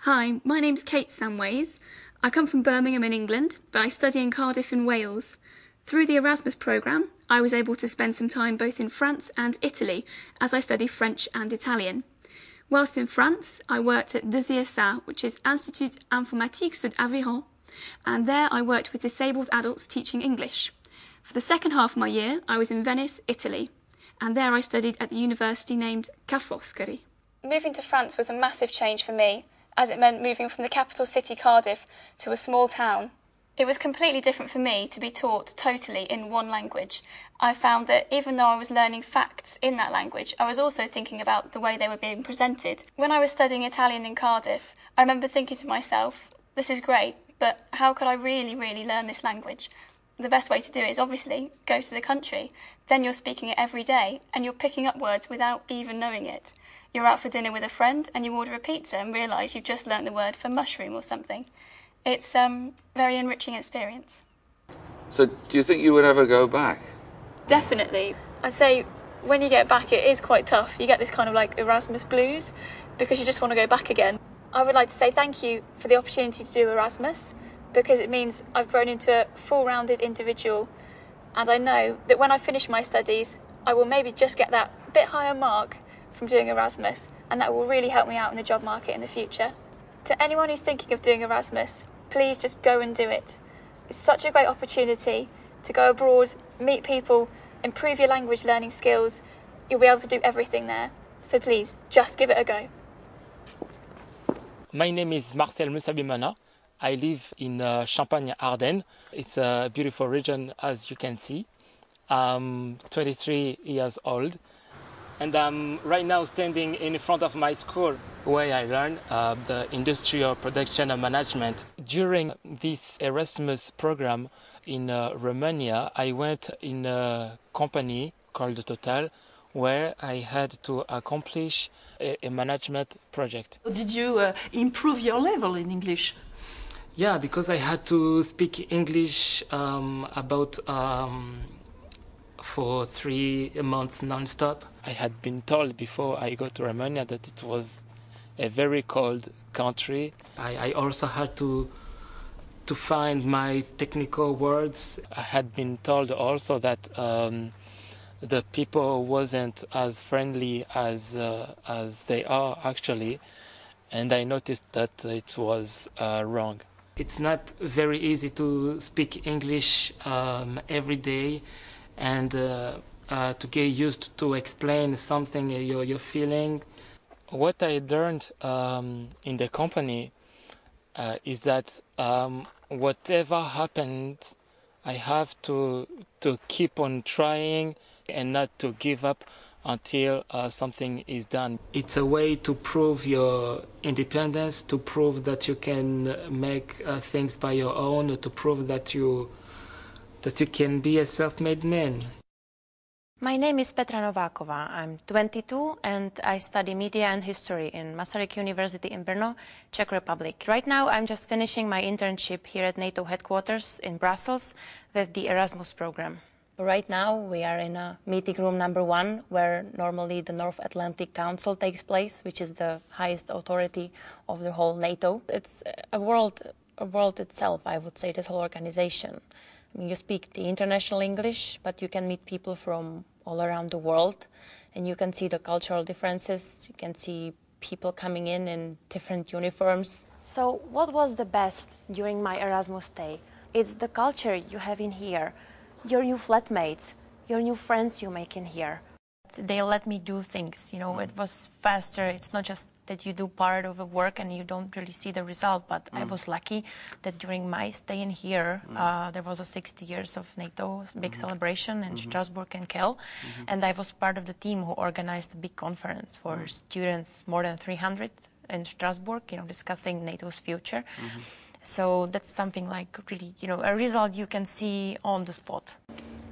Hi, my name's Kate Samways. I come from Birmingham in England, but I study in Cardiff in Wales. Through the Erasmus programme, I was able to spend some time both in France and Italy as I study French and Italian. Whilst in France, I worked at 2ISA, which is Institut Informatique Sud Aveyron, and there I worked with disabled adults teaching English. For the second half of my year, I was in Venice, Italy, and there I studied at the university named Ca' Foscari. Moving to France was a massive change for me, as it meant moving from the capital city Cardiff to a small town. It was completely different for me to be taught totally in one language. I found that even though I was learning facts in that language, I was also thinking about the way they were being presented. When I was studying Italian in Cardiff, I remember thinking to myself, this is great, but how could I really learn this language? The best way to do it is obviously go to the country. Then you're speaking it every day and you're picking up words without even knowing it. You're out for dinner with a friend and you order a pizza and realise you've just learnt the word for mushroom or something. It's a very enriching experience. So do you think you would ever go back? Definitely. I'd say when you get back it is quite tough. You get this kind of like Erasmus blues because you just want to go back again. I would like to say thank you for the opportunity to do Erasmus because it means I've grown into a full-rounded individual, and I know that when I finish my studies I will maybe just get that bit higher mark from doing Erasmus, and that will really help me out in the job market in the future. To anyone who's thinking of doing Erasmus, please just go and do it. It's such a great opportunity to go abroad, meet people, improve your language learning skills. You'll be able to do everything there. So please, just give it a go. My name is Marcel Musabimana. I live in Champagne-Ardenne. It's a beautiful region, as you can see. I'm 23 years old, and I'm right now standing in front of my school where I learn the industrial production and management. During this Erasmus program in Romania, I went in a company called Total, where I had to accomplish a management project. Did you improve your level in English? Yeah, because I had to speak English for 3 months non-stop. I had been told before I go to Romania that it was a very cold country. I also had to find my technical words. I had been told also that the people wasn't as friendly as they are actually, and I noticed that it was wrong. It's not very easy to speak English every day and to get used to explain something you're feeling. What I learned in the company is that whatever happens, I have to keep on trying and not to give up until something is done. It's a way to prove your independence, to prove that you can make things by your own, to prove that you can be a self-made man. My name is Petra Nováková. I'm 22 and I study media and history in Masaryk University in Brno, Czech Republic. Right now I'm just finishing my internship here at NATO headquarters in Brussels with the Erasmus program. Right now we are in a meeting room number 1, where normally the North Atlantic Council takes place, which is the highest authority of the whole NATO. It's a world itself, I would say, this whole organization. I mean, you speak the international English, but you can meet people from all around the world, and you can see the cultural differences. You can see people coming in different uniforms. So what was the best during my Erasmus stay? It's the culture you have in here, your new flatmates, your new friends you make in here. They let me do things, you know, it was faster. It's not just that you do part of a work and you don't really see the result, but I was lucky that during my stay in here, there was a 60 years of NATO big celebration in Strasbourg and Kiel, and I was part of the team who organized a big conference for students, more than 300 in Strasbourg, you know, discussing NATO's future. So that's something like really, you know, a result you can see on the spot.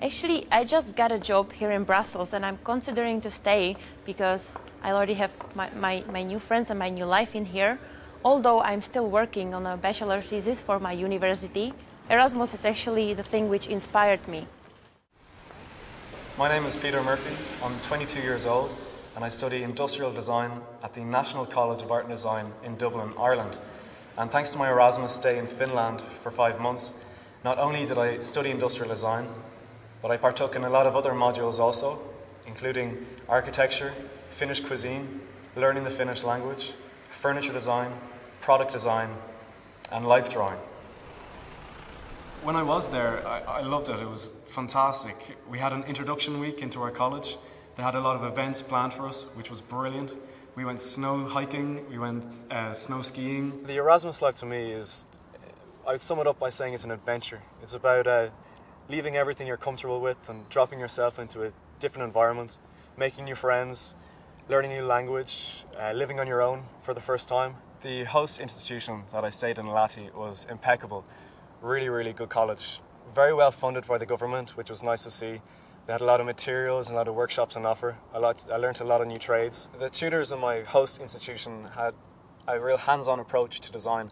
Actually, I just got a job here in Brussels and I'm considering to stay because I already have my new friends and my new life in here. Although I'm still working on a bachelor thesis for my university, Erasmus is actually the thing which inspired me. My name is Peter Murphy. I'm 22 years old and I study industrial design at the National College of Art and Design in Dublin, Ireland. And thanks to my Erasmus stay in Finland for 5 months, not only did I study industrial design, but I partook in a lot of other modules also, including architecture, Finnish cuisine, learning the Finnish language, furniture design, product design, and life drawing. When I was there, I loved it. It was fantastic. We had an introduction week into our college. They had a lot of events planned for us, which was brilliant. We went snow hiking, we went snow skiing. The Erasmus life to me is, I'd sum it up by saying it's an adventure. It's about leaving everything you're comfortable with and dropping yourself into a different environment, making new friends, learning a new language, living on your own for the first time. The host institution that I stayed in, Lati, was impeccable. Really, really good college. Very well funded by the government, which was nice to see. They had a lot of materials and a lot of workshops on offer. I learned a lot of new trades. The tutors in my host institution had a real hands-on approach to design.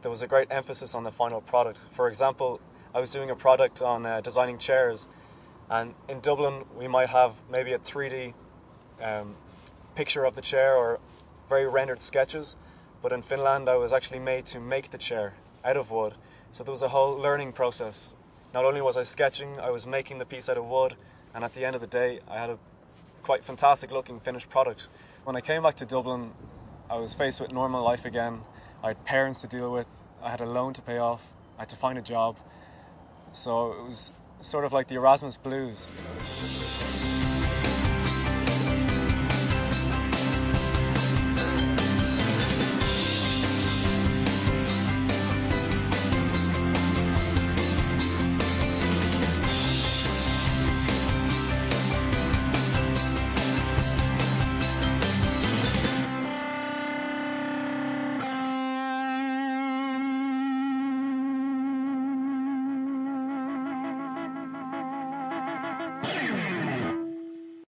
There was a great emphasis on the final product. For example, I was doing a product on designing chairs, and in Dublin we might have maybe a 3D picture of the chair or very rendered sketches, but in Finland I was actually made to make the chair out of wood. So there was a whole learning process. Not only was I sketching, I was making the piece out of wood, and at the end of the day I had a quite fantastic looking finished product. When I came back to Dublin, I was faced with normal life again. I had parents to deal with, I had a loan to pay off, I had to find a job. So it was sort of like the Erasmus blues.